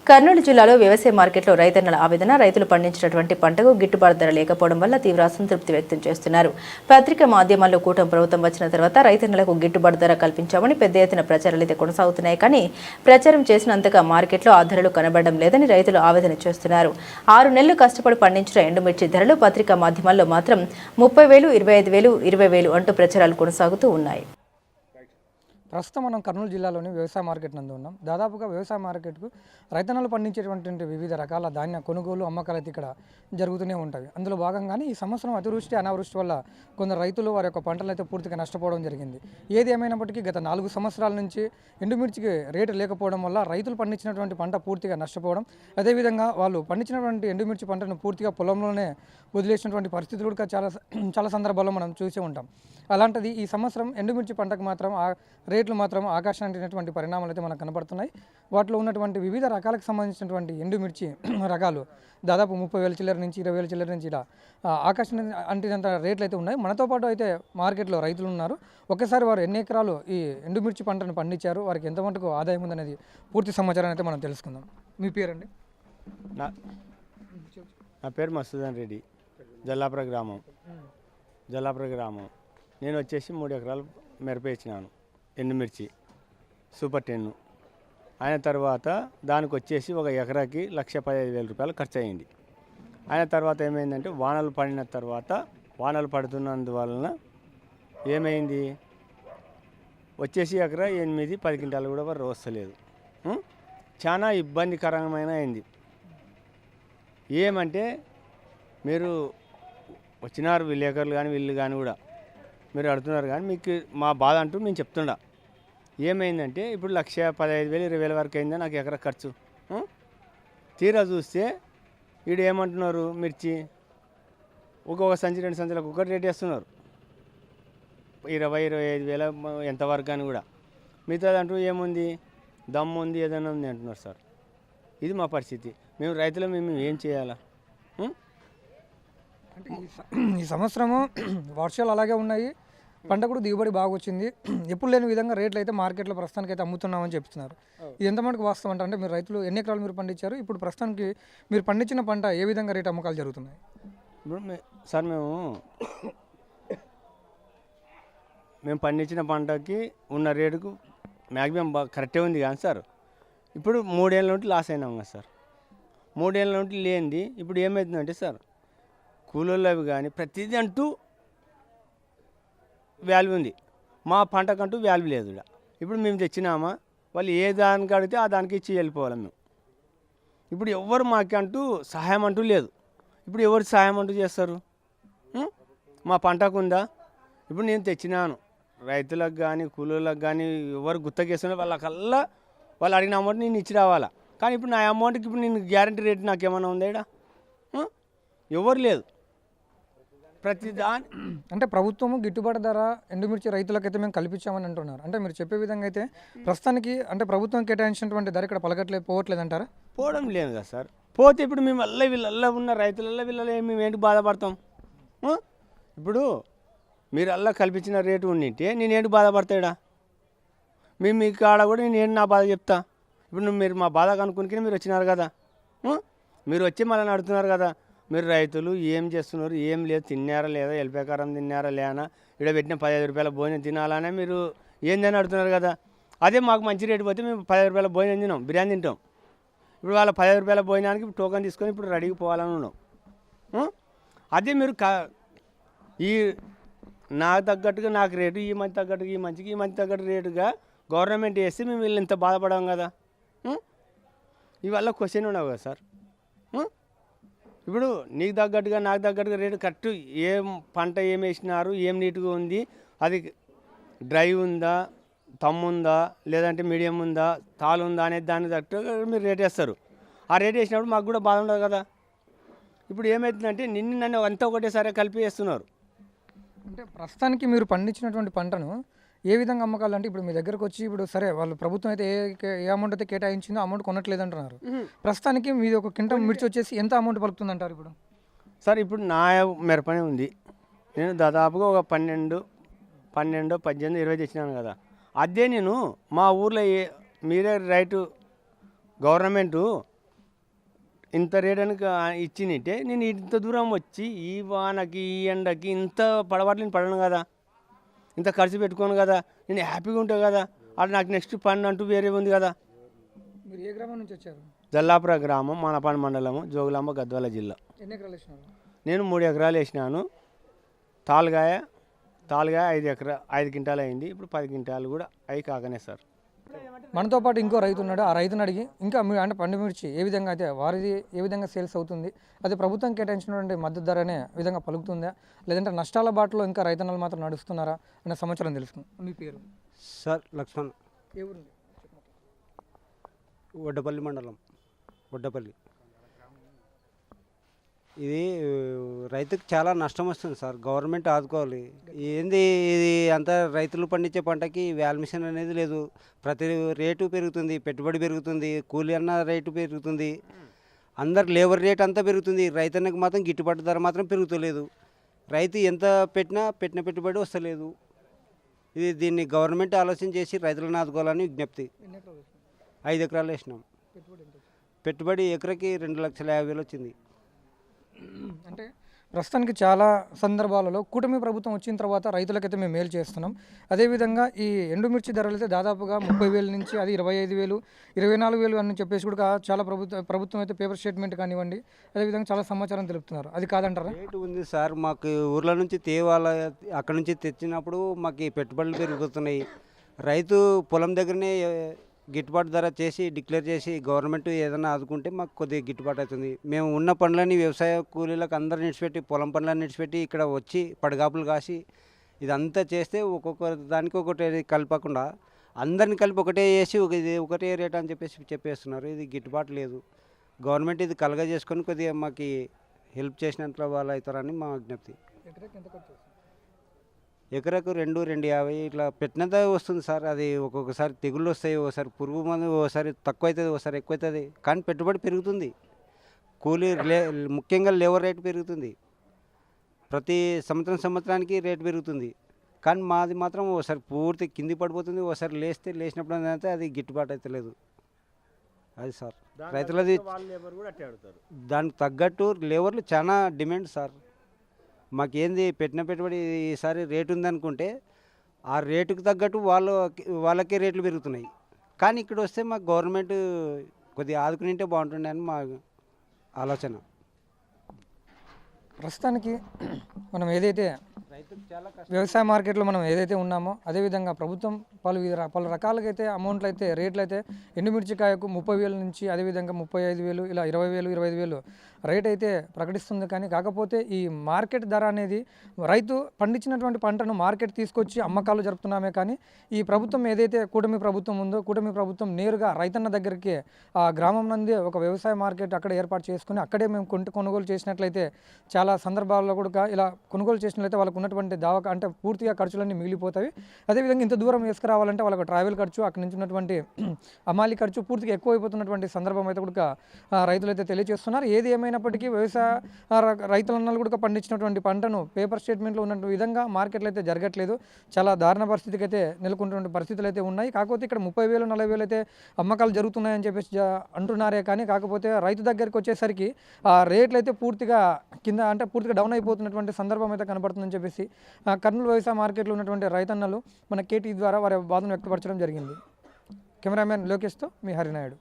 కర్నూలు జిల్లాలో వ్యవసాయ మార్కెట్లో రైతన్నల ఆవేదన రైతులు పండించినటువంటి పంటకు గిట్టుబాటు ధర లేకపోవడం వల్ల తీవ్ర అసంతృప్తి వ్యక్తం చేస్తున్నారు. పత్రికా మాధ్యమాల్లో కూటమి ప్రభుత్వం వచ్చిన తర్వాత రైతన్నలకు గిట్టుబాటు ధర కల్పించామని పెద్ద ఎత్తున ప్రచారాలైతే కొనసాగుతున్నాయి. కానీ ప్రచారం చేసినంతగా మార్కెట్లో ఆ ధరలు కనబడడం లేదని రైతులు ఆవేదన చేస్తున్నారు. 6 నెలలు కష్టపడి పండించిన ఎండుమిర్చి ధరలు పత్రికా మాధ్యమాల్లో మాత్రం 30,000, 25,000, 20,000 అంటూ ప్రచారాలు కొనసాగుతూ ఉన్నాయి. ప్రస్తుతం మనం కర్నూలు జిల్లాలోని వ్యవసాయ మార్కెట్ నందు ఉన్నాం. దాదాపుగా వ్యవసాయ మార్కెట్కు రైతన్నలు పండించేటువంటి వివిధ రకాల ధాన్య కొనుగోలు అమ్మకాలు అయితే ఇక్కడ జరుగుతూనే ఉంటాయి. అందులో భాగంగానే ఈ సంవత్సరం అతివృష్టి అనావృష్టి వల్ల కొందరు రైతులు వారి యొక్క పంటలు అయితే పూర్తిగా నష్టపోవడం జరిగింది. ఏది ఏమైనప్పటికీ గత 4 సంవత్సరాల నుంచి ఎండుమిర్చికి రేటు లేకపోవడం వల్ల రైతులు పండించినటువంటి పంట పూర్తిగా నష్టపోవడం, అదేవిధంగా వాళ్ళు పండించినటువంటి ఎండుమిర్చి పంటను పూర్తిగా పొలంలోనే వదిలేసినటువంటి పరిస్థితులు కూడా చాలా సందర్భాల్లో మనం చూసే ఉంటాం. అలాంటిది ఈ సంవత్సరం ఎండుమిర్చి పంటకు మాత్రం రేట్లు మాత్రం ఆకాశానికి పరిణామాలు అయితే మనకు కనబడుతున్నాయి. వాటిలో ఉన్నటువంటి వివిధ రకాలకు సంబంధించినటువంటి ఎండుమిర్చి రకాలు దాదాపు 30,000 చిల్లర నుంచి 20,000 చిల్లర నుంచి ఇలా ఆకాశం అంటినంత రేట్లు అయితే ఉన్నాయి. మనతో పాటు అయితే మార్కెట్లో రైతులు ఉన్నారు. ఒక్కసారి వారు ఎన్ని ఎకరాలు ఈ ఎండుమిర్చి పంటను పండించారు, వారికి ఎంత మటుకు ఆదాయం ఉందనేది పూర్తి సమాచారం అయితే మనం తెలుసుకుందాం. మీ పేరండి? నా పేరు మసూదన్ రెడ్డి, జల్లాపుర గ్రామం. నేను వచ్చేసి 3 ఎకరాలు మిరప ఇచ్చినాను, ఎండుమిర్చి సూపర్ 10. అయిన తర్వాత దానికి వచ్చేసి ఒక ఎకరాకి 1,15,000 రూపాయలు ఖర్చు అయ్యింది. అయిన తర్వాత ఏమైందంటే వానలు పడిన తర్వాత వానలు పడుతున్నందువలన ఏమైంది, వచ్చేసి ఎకరా 8-10 క్వింటాలు కూడా వస్తలేదు. చాలా ఇబ్బందికరమైన అయింది. ఏమంటే మీరు వచ్చినారు విలేకరులు కానీ వీళ్ళు కానీ కూడా మీరు అడుగుతున్నారు, కానీ మీకు మా బాధ అంటూ మేము చెప్తుండా. ఏమైందంటే ఇప్పుడు 1,15,000, 20,000 వరకు అయిందా నాకు ఎకరా ఖర్చు. తీరా చూస్తే వీడు ఏమంటున్నారు, మిర్చి ఒక్కొక్క సంచి 2 సంచులకు ఒకటి రేట్ వేస్తున్నారు, 20,000-25,000 ఎంతవరకు అని కూడా. మిగతాది అంటూ ఏముంది, దమ్ము ఉంది, ఏదైనా ఉంది అంటున్నారు సార్. ఇది మా పరిస్థితి. మేము రైతులు మేము ఏం చేయాలా? అంటే ఈ సంవత్సరము వర్షాలు అలాగే ఉన్నాయి, పంట కూడా దిగుబడి బాగా వచ్చింది. ఎప్పుడు లేని విధంగా రేట్లు అయితే మార్కెట్లో ప్రస్తుతానికి అయితే అమ్ముతున్నామని చెప్తున్నారు. ఇది ఎంత మటుకు వాస్తవం అంటే మీరు రైతులు ఎన్ని ఎకరాలు మీరు పండించారు, ఇప్పుడు ప్రస్తుతానికి మీరు పండించిన పంట ఏ విధంగా రేటు అమ్మకాలు జరుగుతున్నాయి? ఇప్పుడు సార్ మేము పండించిన పంటకి ఉన్న రేటుకు మ్యాక్సిమం కరెక్టే ఉంది కానీ సార్, ఇప్పుడు 3 ఏళ్ళ నుండి లాస్ అయినాం కదా సార్. 3 ఏళ్ళ నుండి లేనిది ఇప్పుడు ఏమవుతుందంటే సార్, కూలీలు అవి కానీ ప్రతిదీ అంటూ వాల్యూ ఉంది, మా పంటకంటూ వాల్యూ లేదు. ఇప్పుడు మేము తెచ్చినామా, వాళ్ళు ఏ దానికి అడిగితే ఆ దానికి ఇచ్చి వెళ్ళిపోవాలి మేము. ఇప్పుడు ఎవరు మాకంటూ సహాయం అంటూ లేదు. ఇప్పుడు ఎవరు సహాయం అంటూ చేస్తారు? మా పంటకు ఉందా? ఇప్పుడు నేను తెచ్చినాను, రైతులకు కానీ కూలీలకు కానీ ఎవరు గుత్తకేస్తున్నా వాళ్ళకల్లా వాళ్ళు అడిగిన అమౌంట్ నేను ఇచ్చి రావాలా. కానీ ఇప్పుడు నా అమౌంట్కి ఇప్పుడు నేను గ్యారంటీ రేట్ నాకేమన్నా ఉందా? ఎవరు లేదు. ప్రతిదాని అంటే ప్రభుత్వము గిట్టుబాటు ధర ఎండుమిర్చి రైతులకైతే మేము కల్పించామని అంటున్నారు. అంటే మీరు చెప్పే విధంగా అయితే ప్రస్తుతానికి అంటే ప్రభుత్వం కేటాయించినటువంటి ధర ఇక్కడ పోవట్లేదు అంటారా? పోవడం లేదు కదా సార్. పోతే ఇప్పుడు మేము వీళ్ళల్లో ఉన్న రైతులలో మేము ఏంటి బాధపడతాం? ఇప్పుడు మీరు అల్లా కల్పించిన రేటు ఉండింటే నేనేంటి బాధపడతాడా? మేము మీ కాడ కూడా నేను నా బాధ చెప్తా. ఇప్పుడు మీరు మా బాధ కనుక్కొని మీరు వచ్చినారు కదా, మీరు వచ్చి మళ్ళీ అడుగుతున్నారు కదా, మీరు రైతులు ఏం చేస్తున్నారు, ఏం లేదు, తిన్నారా లేదా, ఎల్పేకారం తిన్నారా లేనా, ఇక్కడ పెట్టిన 15 రూపాయల భోజనం తినాలనే మీరు ఏందని అడుగుతున్నారు కదా. అదే మాకు మంచి రేటు పోతే మేము 15 రూపాయల భోజనం తిన్నాం, బిర్యానీ తింటాం. ఇప్పుడు వాళ్ళ 15 రూపాయల భోజనానికి టోకన్ తీసుకొని ఇప్పుడు రెడీకి పోవాలని ఉన్నాం. అదే మీరు ఈ నాకు తగ్గట్టుగా నాకు రేటు, ఈ మంచి తగ్గట్టుగా ఈ మంచి తగ్గట్టు రేటుగా గవర్నమెంట్ వేస్తే మేము వీళ్ళు ఇంత బాధపడాం కదా. ఇవల్ల క్వశ్చన్ ఉండవు కదా సార్. ఇప్పుడు నీకు తగ్గట్టుగా నాకు తగ్గట్టుగా రేటు కరెక్ట్, ఏం పంట ఏం వేసినారు, ఏం నీట్గా ఉంది, అది డ్రై ఉందా, తమ్ముందా, లేదంటే మీడియం ఉందా, తాలు ఉందా అనేది దాన్ని తగ్గట్టుగా మీరు రేట్ వేస్తారు. ఆ రేట్ వేసినప్పుడు మాకు కూడా బాధ ఉండదు కదా. ఇప్పుడు ఏమవుతుందంటే నన్ను అంతా ఒకటేసారి కలిపి వేస్తున్నారు. అంటే ప్రస్తుతానికి మీరు పండించినటువంటి పంటను ఏ విధంగా అమ్మకాలు అంటే ఇప్పుడు మీ దగ్గరకు వచ్చి ఇప్పుడు సరే వాళ్ళు ప్రభుత్వం అయితే ఏ అమౌంట్ అయితే కేటాయించిందో అమౌంట్ కొనట్లేదు అంటున్నారు. ప్రస్తుతానికి మీది ఒక క్వింటల్ మిర్చి వచ్చేసి ఎంత అమౌంట్ పలుకుతుంది అంటారు ఇప్పుడు? సార్ ఇప్పుడు నా మిరపనే ఉంది, నేను దాదాపుగా ఒక 12, 18, 18, 20 తెచ్చినాను కదా. అదే నేను మా ఊర్లో మీరే రైతు గవర్నమెంటు ఇంత రేట్ అని ఇచ్చినట్టే నేను ఇంత దూరం వచ్చి ఈ వానకి ఈ ఎండకి ఇంత పడవట్లేని పడను కదా, ఇంత ఖర్చు పెట్టుకోను కదా, నేను హ్యాపీగా ఉంటాను కదా. అది నాకు నెక్స్ట్ పని అంటూ వేరే ఉంది కదా. మీరు ఏ గ్రామం నుంచి వచ్చారు? జల్లాపుర గ్రామం, మానపాడు మండలము, జోగులాంబ, గద్వాల జిల్లా. ఎన్ని ఎకరాలు వేసినారు? నేను 3 ఎకరాలు వేసినాను. తాలుగాయ 5 క్వింటాలు అయింది. ఇప్పుడు 10 క్వింటాలు కూడా అయి కాకనే సార్. మనతో పాటు ఇంకో రైతు ఉన్నాడు. ఆ రైతుని అడిగి ఇంకా అంటే పండు మిర్చి ఏ విధంగా అయితే వారిది ఏ విధంగా సేల్స్ అవుతుంది, అది ప్రభుత్వం కేటాయించినటువంటి మద్దతు ధర అనే విధంగా పలుకుతుందా, లేదంటే నష్టాల బాటలో ఇంకా రైతన్నలు మాత్రం నడుస్తున్నారా అనే సమాచారం తెలుసుకుందాం. మీ పేరు? సార్ లక్ష్మణ్, ఏ ఊరు? వడ్డపల్లి మండలం, వడ్డపల్లి. ఇది రైతుకు చాలా నష్టం వస్తుంది సార్. గవర్నమెంట్ ఆదుకోవాలి. ఏంది ఇది అంతా రైతులు పండించే పంటకి వాల్యుయేషన్ అనేది లేదు. ప్రతి రేటు పెరుగుతుంది, పెట్టుబడి పెరుగుతుంది, కూలి అన్న రేటు పెరుగుతుంది, అందరికి లేబర్ రేట్ అంతా పెరుగుతుంది. రైతన్నకు మాత్రం గిట్టుబాటు ధర మాత్రం పెరుగుతలేదు. రైతు ఎంత పెట్టిన పెట్టుబడి వస్తలేదు. దీన్ని గవర్నమెంట్ ఆలోచన చేసి రైతులను ఆదుకోవాలని విజ్ఞప్తి. 5 ఎకరాలు వేసినాం. పెట్టుబడి ఎకరకి 2,50,000 వచ్చింది. అంటే ప్రస్తుతానికి చాలా సందర్భాలలో కూటమి ప్రభుత్వం వచ్చిన తర్వాత రైతులకైతే మేము మేలు చేస్తున్నాం. అదేవిధంగా ఈ ఎండుమిర్చి ధరలు అయితే దాదాపుగా 30,000 నుంచి అది 25,000, 24,000 అని చెప్పేసి కూడా చాలా ప్రభుత్వం అయితే పేపర్ స్టేట్మెంట్ కానివ్వండి, అదేవిధంగా చాలా సమాచారం తెలుపుతున్నారు. అది కాదంటారా? రేటు ఉంది సార్. మాకు ఊర్ల నుంచి తేవాల, అక్కడ నుంచి తెచ్చినప్పుడు మాకు ఈ పెట్టుబడులు పెరుగుతున్నాయి. రైతు పొలం దగ్గరనే గిట్టుబాటు ధర చేసి డిక్లేర్ చేసి గవర్నమెంట్ ఏదైనా ఆదుకుంటే మాకు కొద్దిగా గిట్టుబాటు అవుతుంది. మేము ఉన్న పనులని వ్యవసాయ కూలీలకు అందరు నిడిచిపెట్టి, పొలం పనులను నిడిచిపెట్టి ఇక్కడ వచ్చి పడిగాపులు కాసి ఇదంతా చేస్తే ఒక్కొక్క దానికి ఒకటి కలపకుండా అందరిని కలిపి ఒకటే వేసి ఒకటే రేట్ అని చెప్పేస్తున్నారు. ఇది గిట్టుబాటు లేదు. గవర్నమెంట్ ఇది కలగా చేసుకొని కొద్దిగా మాకు హెల్ప్ చేసినంత వాళ్ళు అవుతారని మా విజ్ఞప్తి. ఎకరకు 2,50 ఇట్లా పెట్టినంత వస్తుంది సార్. అది ఒక్కొక్కసారి తెగుళ్ళు వస్తాయి, ఒకసారి పురుగు మందు, ఒకసారి తక్కువ అవుతుంది, ఒకసారి ఎక్కువ అవుతుంది. కానీ పెట్టుబడి పెరుగుతుంది. కూలీ ముఖ్యంగా లేబర్ రేటు పెరుగుతుంది. ప్రతి సంవత్సరానికి రేటు పెరుగుతుంది. కానీ మాది మాత్రం ఒకసారి పూర్తి కింది పడిపోతుంది, ఒకసారి లేచినప్పుడు అయితే అది గిట్టుబాటు అయితే లేదు. అది సార్ రైతులది. దానికి తగ్గట్టు లేబర్లు చాలా డిమాండ్ సార్. మాకేంది పెట్టిన పెట్టుబడి ఈసారి రేటు ఉందనుకుంటే ఆ రేటుకు తగ్గట్టు వాళ్ళకే రేట్లు పెరుగుతున్నాయి. కానీ ఇక్కడ వస్తే మాకు గవర్నమెంట్ కొద్దిగా ఆదుకునింటే బాగుంటుండే అని మా ఆలోచన. ప్రస్తుతానికి మనం ఏదైతే వ్యవసాయ మార్కెట్లో మనం ఏదైతే ఉన్నామో అదేవిధంగా ప్రభుత్వం పలు రకాలుగా అయితే అమౌంట్లు అయితే రేట్లు అయితే ఎండుమిర్చికాయకు 30,000 నుంచి అదేవిధంగా 35,000 ఇలా 20,000, 25,000 రేట్ అయితే ప్రకటిస్తుంది. కానీ కాకపోతే ఈ మార్కెట్ ధర అనేది రైతు పండించినటువంటి పంటను మార్కెట్ తీసుకొచ్చి అమ్మకాలు జరుపుతున్నామే. కానీ ఈ ప్రభుత్వం ఏదైతే కూటమి ప్రభుత్వం ఉందో కూటమి ప్రభుత్వం నేరుగా రైతన్న దగ్గరికి ఆ గ్రామం నందే ఒక వ్యవసాయ మార్కెట్ అక్కడ ఏర్పాటు చేసుకుని అక్కడే మేము కొనుగోలు చేసినట్లయితే చాలా సందర్భాల్లో కూడా ఇలా కొనుగోలు చేసినట్లయితే వాళ్ళకు ఉన్నటువంటి దావక అంటే పూర్తిగా ఖర్చులన్నీ మిగిలిపోతాయి. అదేవిధంగా ఇంత దూరం వేసుకురావాలంటే వాళ్ళకు ట్రావెల్ ఖర్చు, అక్కడి నుంచి ఉన్నటువంటి అమాలి ఖర్చు పూర్తిగా ఎక్కువైపోతున్నటువంటి సందర్భం అయితే కూడా రైతులు అయితే తెలియజేస్తున్నారు. ఏది ఏమైనప్పటికీ వ్యవసాయ రైతులన్నలు కూడా పండించినటువంటి పంటను పేపర్ స్టేట్మెంట్లో ఉన్నటువంటి విధంగా మార్కెట్లో అయితే జరగట్లేదు. చాలా దారుణ పరిస్థితికి అయితే నెలకొంటున్న పరిస్థితులు అయితే ఉన్నాయి. కాకపోతే ఇక్కడ 30,000, 40,000 అయితే అమ్మకాలు జరుగుతున్నాయని చెప్పేసి అంటున్నారే. కానీ కాకపోతే రైతు దగ్గరికి వచ్చేసరికి ఆ రేట్లు అయితే పూర్తిగా కింద అంటే పూర్తిగా డౌన్ అయిపోతున్నటువంటి సందర్భం అయితే కనబడుతుందని చెప్పేసి కర్నూలు వ్యవసాయ మార్కెట్లో ఉన్నటువంటి రైతన్నలు మన కేటీ ద్వారా వారి బాధను వ్యక్తపరచడం జరిగింది. కెమెరామ్యాన్ లోకేష్తో మీ హరినాయుడు.